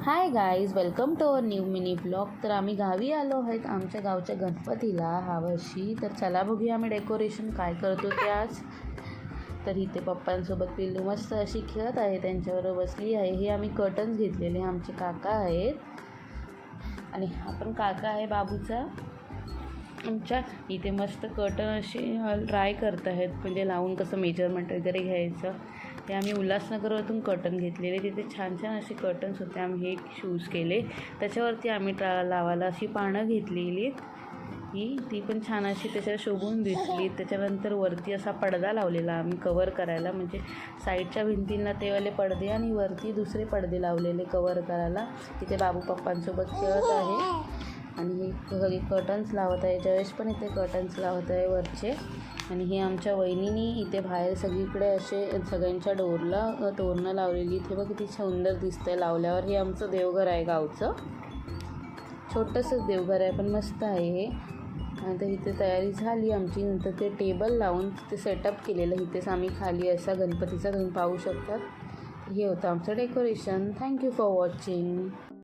High guys, welcome to our new mini blog. तर आम्ही गावी आलो आहेत आमच्या गावच्या गणपतीला ह्या वर्षी. तर चला बघूया आम्ही डेकोरेशन काय करतो ते आज. तर इथे पप्पांसोबत पिल्लू मस्त अशी खेळत आहे, त्यांच्याबरोबर बसली आहे. हे आम्ही कर्टन्स घेतलेले, आमचे काका आहेत आणि हा पण काका आहे बाबूचा आमच्या. इथे मस्त कर्टन असे ट्राय करत आहेत, म्हणजे लावून कसं मेजरमेंट वगैरे घ्यायचं. ते आम्ही उल्हासनगरवरून कर्टन घेतलेले, तिथे छान छान असे कर्टन्स होते. आम्ही हे चूज केले, त्याच्यावरती आम्ही लावायला अशी पानं घेतलेली. ती पण छान अशी त्याच्यावर शोभून दिसली. त्याच्यानंतर वरती असा पडदा लावलेला आम्ही कवर करायला, म्हणजे साईडच्या भिंतींना तेवाले पडदे आणि वरती दुसरे पडदे लावलेले कवर करायला. तिथे बाबू पप्पांसोबत खेळत आहे आणि हे सगळे कर्टन्स लावत आहे. जयेश पण इथे कर्टन्स लावत आहे वरचे. आणि हे आमच्या वहिनीनी इथे बाहेर सगळीकडे असे सगळ्यांच्या डोरला तोरणं लावलेली. इथे बघ किती सुंदर दिसतंय लावल्यावर. हे आमचं देवघर आहे गावचं, छोटंसंच देवघर आहे पण मस्त आहे हे. नंतर इथे तयारी झाली आमची. नंतर ते टेबल लावून तिथे सेटअप केलेलं. इथेच आम्ही खाली असा गणपतीचा तुम्ही पाहू शकतात. हे होतं आमचं डेकोरेशन. Thank you for watching.